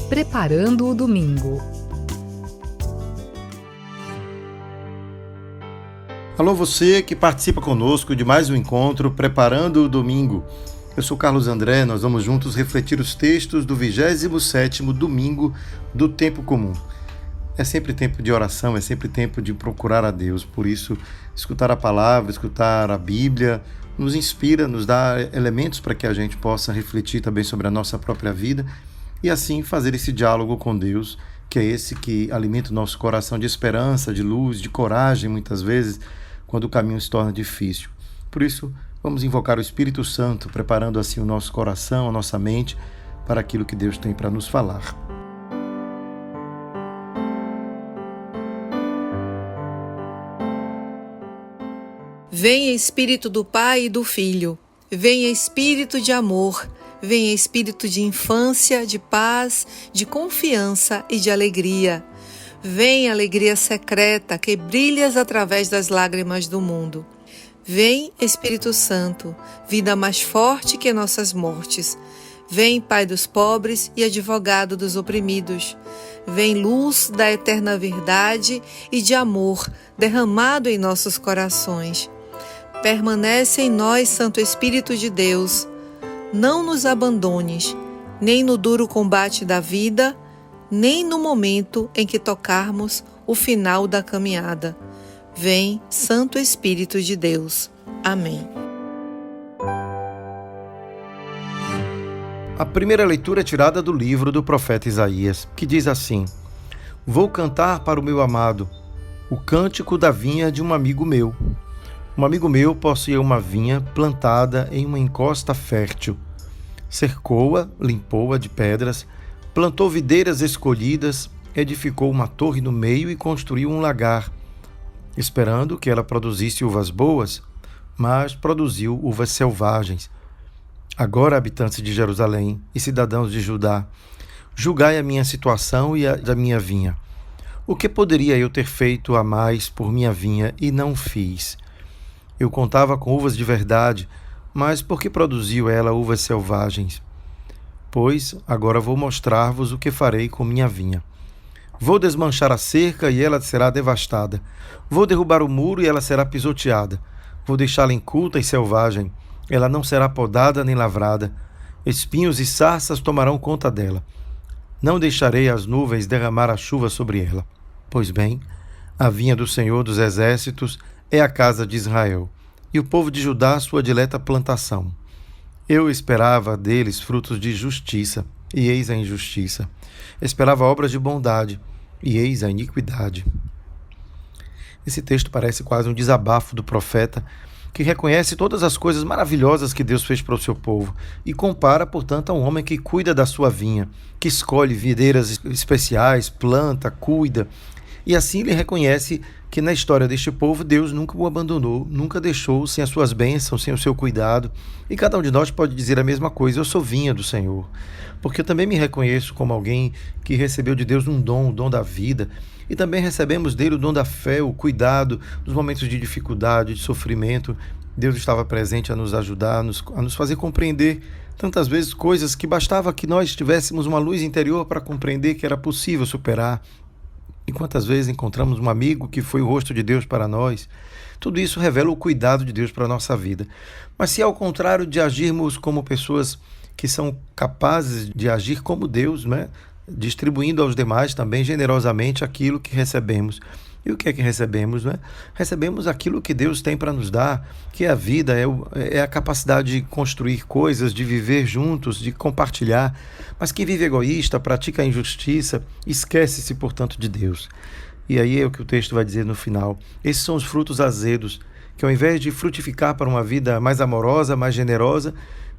Preparando o Domingo. Alô, você que participa conosco de mais um encontro Preparando o Domingo. Eu sou Carlos André, nós vamos juntos refletir os textos do 27º domingo do tempo comum. É sempre tempo de oração, é sempre tempo de procurar a Deus, por isso escutar a palavra, escutar a Bíblia, nos inspira, nos dá elementos para que a gente possa refletir também sobre a nossa própria vida e assim fazer esse diálogo com Deus, que é esse que alimenta o nosso coração de esperança, de luz, de coragem, muitas vezes, quando o caminho se torna difícil. Por isso, vamos invocar o Espírito Santo, preparando assim o nosso coração, a nossa mente, para aquilo que Deus tem para nos falar. Venha Espírito do Pai e do Filho, venha Espírito de amor, venha Espírito de infância, de paz, de confiança e de alegria. Vem alegria secreta que brilhas através das lágrimas do mundo. Vem Espírito Santo, vida mais forte que nossas mortes. Vem Pai dos pobres e advogado dos oprimidos. Vem luz da eterna verdade e de amor derramado em nossos corações. Permanece em nós, Santo Espírito de Deus. Não nos abandones, nem no duro combate da vida, nem no momento em que tocarmos o final da caminhada. Vem, Santo Espírito de Deus. Amém. A primeira leitura é tirada do livro do profeta Isaías, que diz assim: Vou cantar para o meu amado o cântico da vinha de um amigo meu. Um amigo meu possuía uma vinha plantada em uma encosta fértil. Cercou-a, limpou-a de pedras, plantou videiras escolhidas, edificou uma torre no meio e construiu um lagar, esperando que ela produzisse uvas boas, mas produziu uvas selvagens. Agora, habitantes de Jerusalém e cidadãos de Judá, julgai a minha situação e a da minha vinha. O que poderia eu ter feito a mais por minha vinha e não fiz? Eu contava com uvas de verdade, mas por que produziu ela uvas selvagens? Pois agora vou mostrar-vos o que farei com minha vinha. Vou desmanchar a cerca e ela será devastada. Vou derrubar o muro e ela será pisoteada. Vou deixá-la inculta e selvagem. Ela não será podada nem lavrada. Espinhos e sarças tomarão conta dela. Não deixarei as nuvens derramar a chuva sobre ela. Pois bem, a vinha do Senhor dos Exércitos é a casa de Israel, e o povo de Judá sua dileta plantação. Eu esperava deles frutos de justiça, e eis a injustiça. Esperava obras de bondade, e eis a iniquidade. Esse texto parece quase um desabafo do profeta, que reconhece todas as coisas maravilhosas que Deus fez para o seu povo, e compara, portanto, a um homem que cuida da sua vinha, que escolhe videiras especiais, planta, cuida, e assim ele reconhece que na história deste povo Deus nunca o abandonou, nunca deixou sem as suas bênçãos, sem o seu cuidado. E cada um de nós pode dizer a mesma coisa: eu sou vinha do Senhor. Porque eu também me reconheço como alguém que recebeu de Deus um dom, o dom da vida. E também recebemos dele o dom da fé, o cuidado nos momentos de dificuldade, de sofrimento. Deus estava presente a nos ajudar, a nos fazer compreender tantas vezes coisas que bastava que nós tivéssemos uma luz interior para compreender que era possível superar. E quantas vezes encontramos um amigo que foi o rosto de Deus para nós? Tudo isso revela o cuidado de Deus para a nossa vida. Mas se ao contrário de agirmos como pessoas que são capazes de agir como Deus, né? Distribuindo aos demais também generosamente aquilo que recebemos. E o que é que recebemos? Né? Recebemos aquilo que Deus tem para nos dar, que é a vida, é a capacidade de construir coisas, de viver juntos, de compartilhar. Mas quem vive egoísta, pratica a injustiça, esquece-se, portanto, de Deus. E aí é o que o texto vai dizer no final. Esses são os frutos azedos, que ao invés de frutificar para uma vida mais amorosa, mais generosa,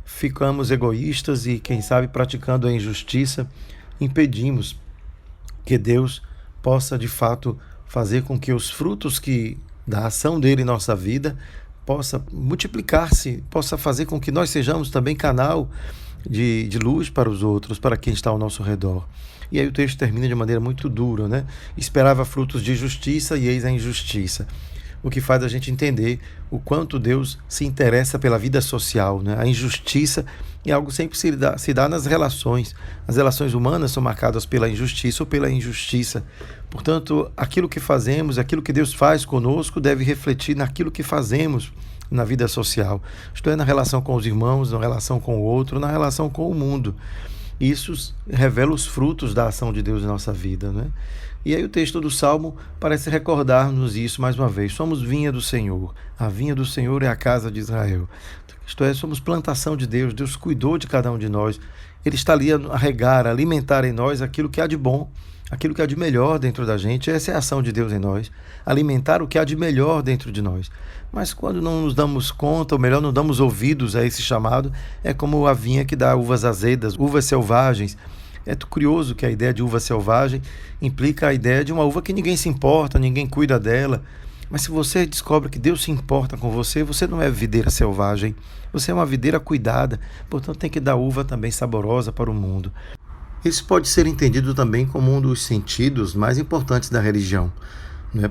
ficamos egoístas e, quem sabe, praticando a injustiça, impedimos que Deus possa, de fato, fazer com que os frutos da ação dele em nossa vida possa multiplicar-se, possa fazer com que nós sejamos também canal de luz para os outros, para quem está ao nosso redor. E aí o texto termina de maneira muito dura, né? Esperava frutos de justiça e eis a injustiça. o que faz a gente entender o quanto Deus se interessa pela vida social, né? A injustiça é algo que sempre se dá nas relações. As relações humanas são marcadas pela injustiça ou pela injustiça. Portanto, aquilo que fazemos, aquilo que Deus faz conosco deve refletir naquilo que fazemos na vida social. Isto é, na relação com os irmãos, na relação com o outro, na relação com o mundo. Isso revela os frutos da ação de Deus em nossa vida, né? E aí o texto do Salmo parece recordar-nos isso mais uma vez. Somos vinha do Senhor. A vinha do Senhor é a casa de Israel. Isto é, somos plantação de Deus. Deus cuidou de cada um de nós. Ele está ali a regar, a alimentar em nós aquilo que há de bom, aquilo que há de melhor dentro da gente. Essa é a ação de Deus em nós. Alimentar o que há de melhor dentro de nós. Mas quando não nos damos conta, ou melhor, não damos ouvidos a esse chamado, é como a vinha que dá uvas azedas, uvas selvagens. É curioso que a ideia de uva selvagem implica a ideia de uma uva que ninguém se importa, ninguém cuida dela. Mas se você descobre que Deus se importa com você, você não é videira selvagem, você é uma videira cuidada, portanto tem que dar uva também saborosa para o mundo. Isso pode ser entendido também como um dos sentidos mais importantes da religião.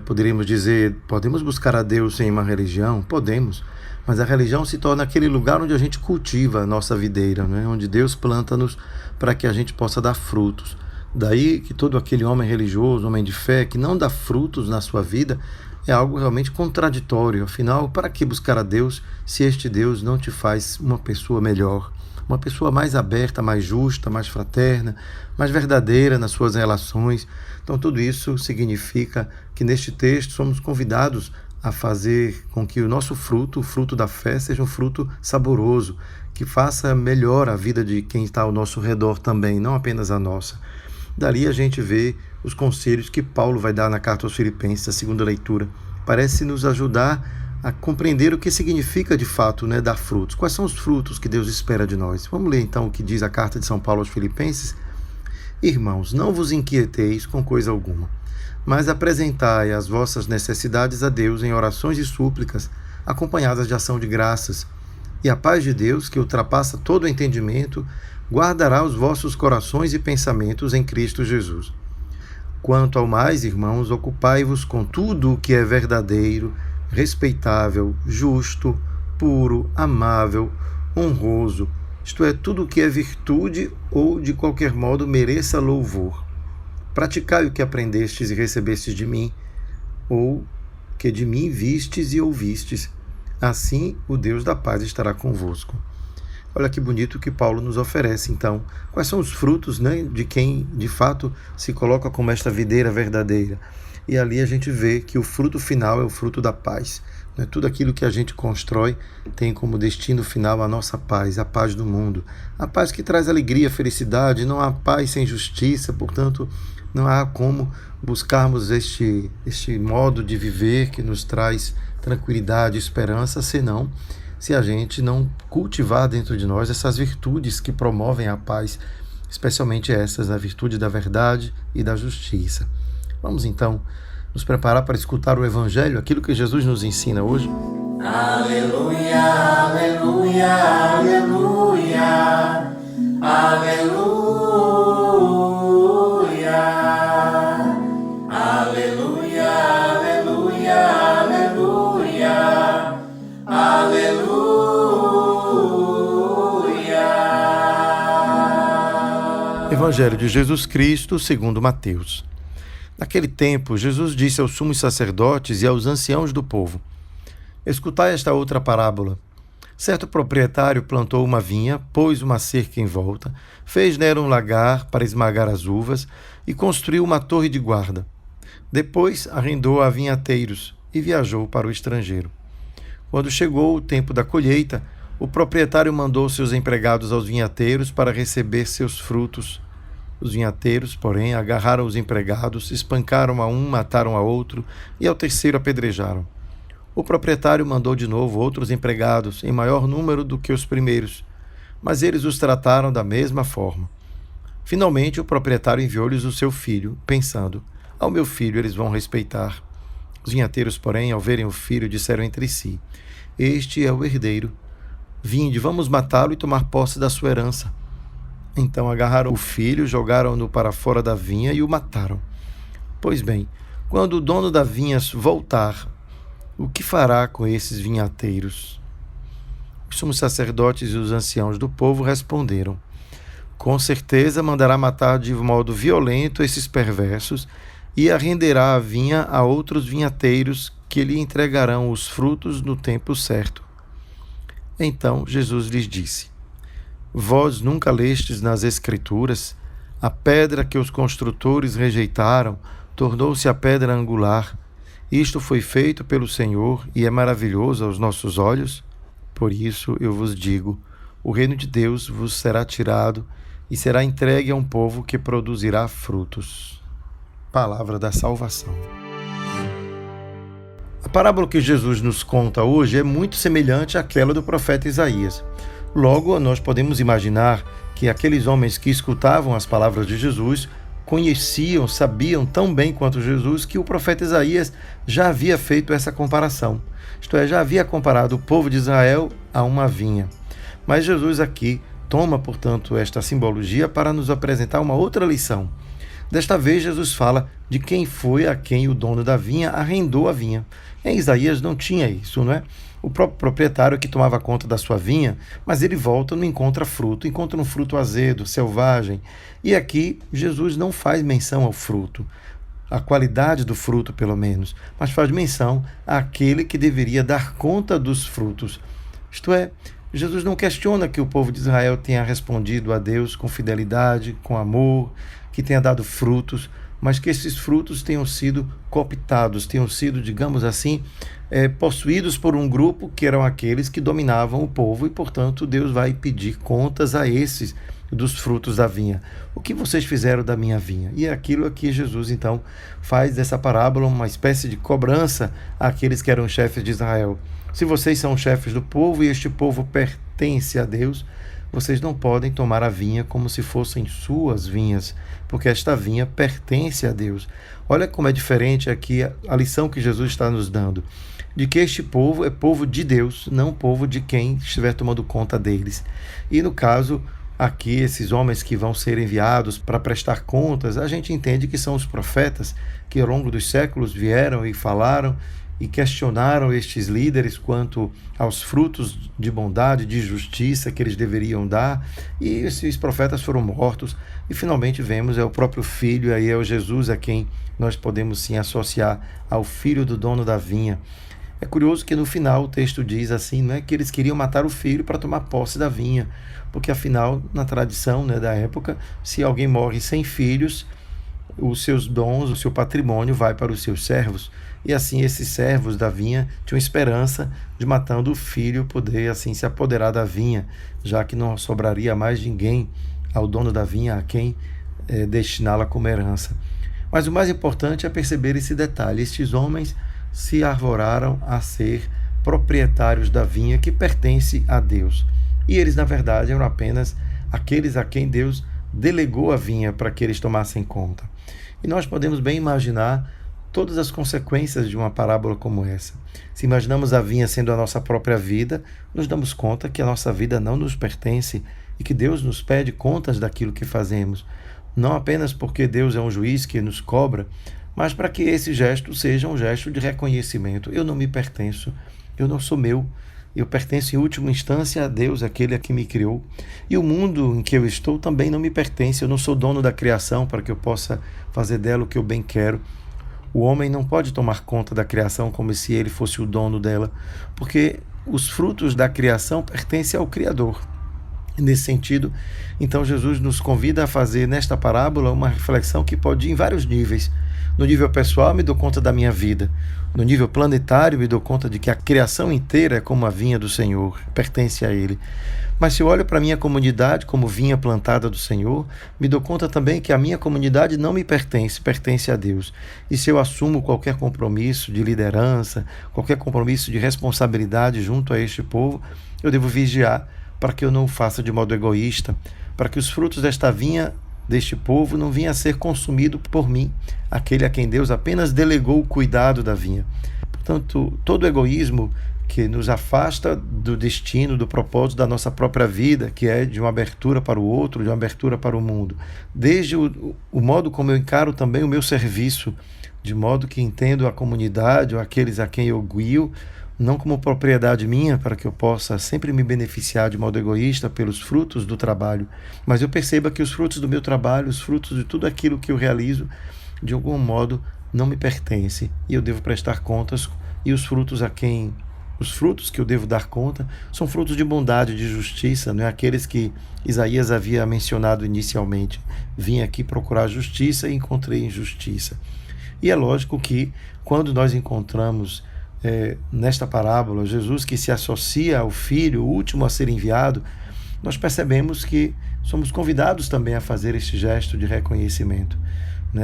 Poderíamos dizer, podemos buscar a Deus em uma religião? Podemos, mas a religião se torna aquele lugar onde a gente cultiva a nossa videira, onde Deus planta-nos para que a gente possa dar frutos. Daí que todo aquele homem religioso, homem de fé, que não dá frutos na sua vida, é algo realmente contraditório. Afinal, para que buscar a Deus se este Deus não te faz uma pessoa melhor? Uma pessoa mais aberta, mais justa, mais fraterna, mais verdadeira nas suas relações. Então tudo isso significa que neste texto somos convidados a fazer com que o nosso fruto, o fruto da fé, seja um fruto saboroso, que faça melhor a vida de quem está ao nosso redor também, não apenas a nossa. Dali a gente vê os conselhos que Paulo vai dar na carta aos Filipenses, a segunda leitura. Parece nos ajudar a compreender o que significa de fato, dar frutos. Quais são os frutos que Deus espera de nós? Vamos ler então o que diz a carta de São Paulo aos Filipenses? Irmãos, não vos inquieteis com coisa alguma, mas apresentai as vossas necessidades a Deus em orações e súplicas, acompanhadas de ação de graças. E a paz de Deus, que ultrapassa todo o entendimento, guardará os vossos corações e pensamentos em Cristo Jesus. Quanto ao mais, irmãos, ocupai-vos com tudo o que é verdadeiro, respeitável, justo, puro, amável, honroso, isto é, tudo o que é virtude ou, de qualquer modo, mereça louvor. Praticai o que aprendestes e recebestes de mim, ou que de mim vistes e ouvistes. Assim, o Deus da paz estará convosco. Olha que bonito que Paulo nos oferece, então. Quais são os frutos, de quem, de fato, se coloca como esta videira verdadeira? E ali a gente vê que o fruto final é o fruto da paz. Tudo aquilo que a gente constrói tem como destino final a nossa paz, a paz do mundo. A paz que traz alegria, felicidade. Não há paz sem justiça, portanto, não há como buscarmos este modo de viver que nos traz tranquilidade e esperança, senão se a gente não cultivar dentro de nós essas virtudes que promovem a paz, especialmente essas, a virtude da verdade e da justiça. Vamos então nos preparar para escutar o Evangelho, aquilo que Jesus nos ensina hoje. Aleluia, aleluia, aleluia, aleluia, aleluia, aleluia, aleluia, aleluia. Evangelho de Jesus Cristo segundo Mateus. Naquele tempo, Jesus disse aos sumos sacerdotes e aos anciãos do povo: escutai esta outra parábola. Certo proprietário plantou uma vinha, pôs uma cerca em volta, fez nela um lagar para esmagar as uvas e construiu uma torre de guarda. Depois arrendou a vinhateiros e viajou para o estrangeiro. Quando chegou o tempo da colheita, o proprietário mandou seus empregados aos vinhateiros para receber seus frutos. Os vinhateiros, porém, agarraram os empregados, espancaram a um, mataram a outro e ao terceiro apedrejaram. O proprietário mandou de novo outros empregados, em maior número do que os primeiros, mas eles os trataram da mesma forma. Finalmente, o proprietário enviou-lhes o seu filho, pensando: ao meu filho eles vão respeitar. Os vinhateiros, porém, ao verem o filho, disseram entre si: este é o herdeiro. Vinde, vamos matá-lo e tomar posse da sua herança. Então agarraram o filho, jogaram-no para fora da vinha e o mataram. Pois bem, quando o dono da vinha voltar, o que fará com esses vinhateiros? Os sumos sacerdotes e os anciãos do povo responderam: com certeza mandará matar de modo violento esses perversos e arrenderá a vinha a outros vinhateiros que lhe entregarão os frutos no tempo certo. Então Jesus lhes disse: vós nunca lestes nas Escrituras: a pedra que os construtores rejeitaram tornou-se a pedra angular. Isto foi feito pelo Senhor e é maravilhoso aos nossos olhos? Por isso eu vos digo: o reino de Deus vos será tirado e será entregue a um povo que produzirá frutos. Palavra da salvação. A parábola que Jesus nos conta hoje é muito semelhante àquela do profeta Isaías. Logo, nós podemos imaginar que aqueles homens que escutavam as palavras de Jesus conheciam, sabiam tão bem quanto Jesus que o profeta Isaías já havia feito essa comparação. Isto é, já havia comparado o povo de Israel a uma vinha. Mas Jesus aqui toma, portanto, esta simbologia para nos apresentar uma outra lição. Desta vez, Jesus fala de quem foi a quem o dono da vinha arrendou a vinha. Em Isaías não tinha isso, não é? O próprio proprietário que tomava conta da sua vinha, mas ele volta e não encontra fruto, encontra um fruto azedo, selvagem. E aqui Jesus não faz menção ao fruto, a qualidade do fruto pelo menos, mas faz menção àquele que deveria dar conta dos frutos. Isto é, Jesus não questiona que o povo de Israel tenha respondido a Deus com fidelidade, com amor, que tenha dado frutos, mas que esses frutos tenham sido cooptados, tenham sido, digamos assim, possuídos por um grupo que eram aqueles que dominavam o povo e, portanto, Deus vai pedir contas a esses dos frutos da vinha. O que vocês fizeram da minha vinha? E é aquilo que Jesus, então, faz dessa parábola uma espécie de cobrança àqueles que eram chefes de Israel. Se vocês são chefes do povo e este povo pertence a Deus, vocês não podem tomar a vinha como se fossem suas vinhas, porque esta vinha pertence a Deus. Olha como é diferente aqui a lição que Jesus está nos dando, de que este povo é povo de Deus, não povo de quem estiver tomando conta deles. E no caso, aqui, esses homens que vão ser enviados para prestar contas, a gente entende que são os profetas que ao longo dos séculos vieram e falaram e questionaram estes líderes quanto aos frutos de bondade, de justiça que eles deveriam dar, e esses profetas foram mortos, e finalmente vemos, é o próprio Filho, aí é o Jesus a quem nós podemos sim associar ao Filho do dono da vinha. É curioso que no final o texto diz assim, não é, que eles queriam matar o filho para tomar posse da vinha, porque afinal, na tradição, né, da época, se alguém morre sem filhos, os seus dons, o seu patrimônio vai para os seus servos. E assim esses servos da vinha tinham esperança de, matando o filho, poder assim se apoderar da vinha, já que não sobraria mais ninguém ao dono da vinha a quem destiná-la como herança. Mas o mais importante é perceber esse detalhe. Estes homens se arvoraram a ser proprietários da vinha que pertence a Deus. E eles, na verdade, eram apenas aqueles a quem Deus delegou a vinha para que eles tomassem conta. E nós podemos bem imaginar todas as consequências de uma parábola como essa. Se imaginamos a vinha sendo a nossa própria vida, nos damos conta que a nossa vida não nos pertence e que Deus nos pede contas daquilo que fazemos. Não apenas porque Deus é um juiz que nos cobra, mas para que esse gesto seja um gesto de reconhecimento. Eu não me pertenço, eu não sou meu. Eu pertenço em última instância a Deus, aquele que me criou. E o mundo em que eu estou também não me pertence. Eu não sou dono da criação para que eu possa fazer dela o que eu bem quero. O homem não pode tomar conta da criação como se ele fosse o dono dela, porque os frutos da criação pertencem ao Criador. Nesse sentido, então Jesus nos convida a fazer nesta parábola uma reflexão que pode ir em vários níveis. No nível pessoal, me dou conta da minha vida. No nível planetário, me dou conta de que a criação inteira é como a vinha do Senhor, pertence a Ele. Mas se eu olho para a minha comunidade como vinha plantada do Senhor, me dou conta também que a minha comunidade não me pertence, pertence a Deus. E se eu assumo qualquer compromisso de liderança, qualquer compromisso de responsabilidade junto a este povo, eu devo vigiar para que eu não o faça de modo egoísta, para que os frutos desta vinha, deste povo, não venham a ser consumidos por mim, aquele a quem Deus apenas delegou o cuidado da vinha. Portanto, todo egoísmo que nos afasta do destino, do propósito da nossa própria vida, que é de uma abertura para o outro, de uma abertura para o mundo. Desde o modo como eu encaro também o meu serviço, de modo que entendo a comunidade ou aqueles a quem eu guio, não como propriedade minha, para que eu possa sempre me beneficiar de modo egoísta pelos frutos do trabalho, mas eu perceba que os frutos do meu trabalho, os frutos de tudo aquilo que eu realizo, de algum modo não me pertence e eu devo prestar contas, e os frutos que eu devo dar conta são frutos de bondade, de justiça, não é aqueles que Isaías havia mencionado inicialmente. Vim aqui procurar justiça e encontrei injustiça. E é lógico que quando nós encontramos nesta parábola Jesus que se associa ao Filho, o último a ser enviado, nós percebemos que somos convidados também a fazer este gesto de reconhecimento.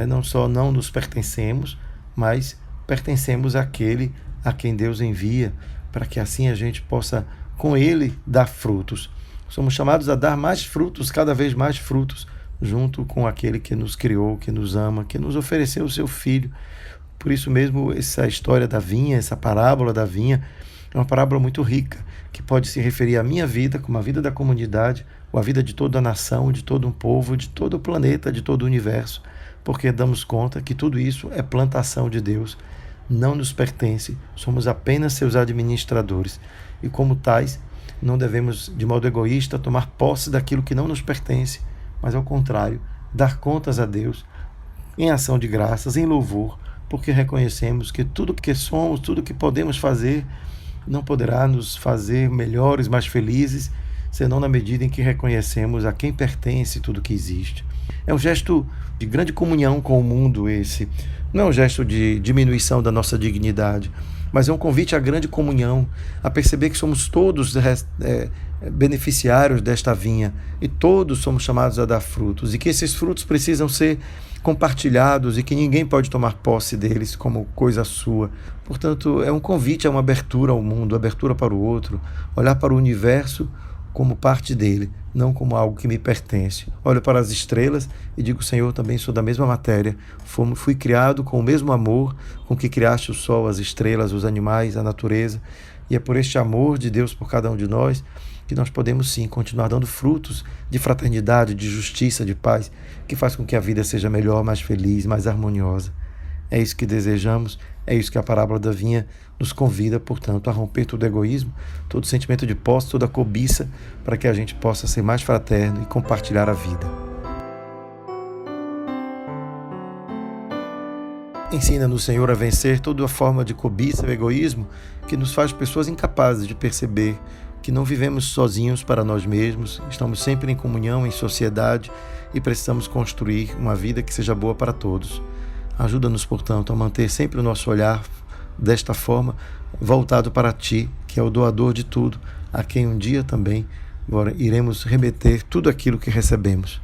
Não só não nos pertencemos, mas pertencemos àquele a quem Deus envia, para que assim a gente possa, com Ele, dar frutos. Somos chamados a dar mais frutos, cada vez mais frutos, junto com aquele que nos criou, que nos ama, que nos ofereceu o seu Filho. Por isso mesmo, essa história da vinha, essa parábola da vinha, é uma parábola muito rica, que pode se referir à minha vida, como a vida da comunidade, ou a vida de toda a nação, de todo um povo, de todo o planeta, de todo o universo, porque damos conta que tudo isso é plantação de Deus, não nos pertence, somos apenas seus administradores, e como tais, não devemos, de modo egoísta, tomar posse daquilo que não nos pertence, mas ao contrário, dar contas a Deus, em ação de graças, em louvor, porque reconhecemos que tudo que somos, tudo que podemos fazer, não poderá nos fazer melhores, mais felizes, senão na medida em que reconhecemos a quem pertence tudo que existe. É um gesto de grande comunhão com o mundo esse. Não é um gesto de diminuição da nossa dignidade, mas é um convite à grande comunhão, a perceber que somos todos beneficiários desta vinha e todos somos chamados a dar frutos e que esses frutos precisam ser compartilhados e que ninguém pode tomar posse deles como coisa sua. Portanto, é um convite a uma abertura ao mundo, abertura para o outro, olhar para o universo como parte dele, não como algo que me pertence. Olho para as estrelas e digo: Senhor, também sou da mesma matéria, fui criado com o mesmo amor com que criaste o sol, as estrelas, os animais, a natureza, e é por este amor de Deus por cada um de nós que nós podemos sim continuar dando frutos de fraternidade, de justiça, de paz, que faz com que a vida seja melhor, mais feliz, mais harmoniosa. É isso que desejamos, é isso que a parábola da vinha nos convida, portanto, a romper todo egoísmo, todo sentimento de posse, toda cobiça, para que a gente possa ser mais fraterno e compartilhar a vida. Ensina-nos, Senhor, a vencer toda a forma de cobiça e egoísmo que nos faz pessoas incapazes de perceber que não vivemos sozinhos para nós mesmos, estamos sempre em comunhão, em sociedade e precisamos construir uma vida que seja boa para todos. Ajuda-nos, portanto, a manter sempre o nosso olhar desta forma, voltado para Ti, que é o doador de tudo, a quem um dia também iremos remeter tudo aquilo que recebemos.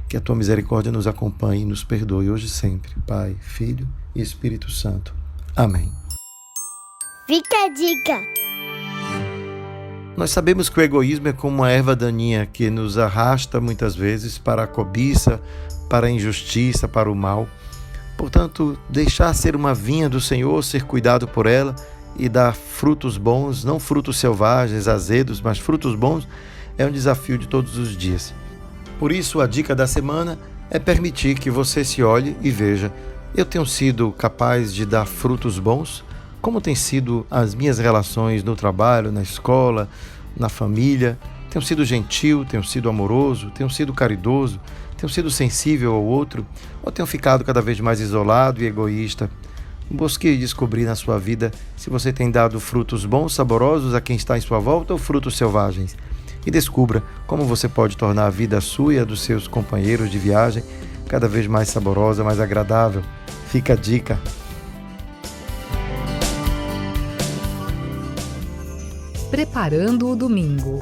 Que a Tua misericórdia nos acompanhe e nos perdoe hoje e sempre. Pai, Filho e Espírito Santo. Amém. Fica a dica! Nós sabemos que o egoísmo é como uma erva daninha que nos arrasta muitas vezes para a cobiça, para a injustiça, para o mal. Portanto, deixar ser uma vinha do Senhor, ser cuidado por ela e dar frutos bons, não frutos selvagens, azedos, mas frutos bons, é um desafio de todos os dias. Por isso, a dica da semana é permitir que você se olhe e veja: eu tenho sido capaz de dar frutos bons? Como têm sido as minhas relações no trabalho, na escola, na família? Tenho sido gentil, tenho sido amoroso, tenho sido caridoso, tenho sido sensível ao outro, ou tenho ficado cada vez mais isolado e egoísta? Busque descobrir na sua vida se você tem dado frutos bons, saborosos a quem está em sua volta ou frutos selvagens. E descubra como você pode tornar a vida sua e a dos seus companheiros de viagem cada vez mais saborosa, mais agradável. Fica a dica. Preparando o domingo.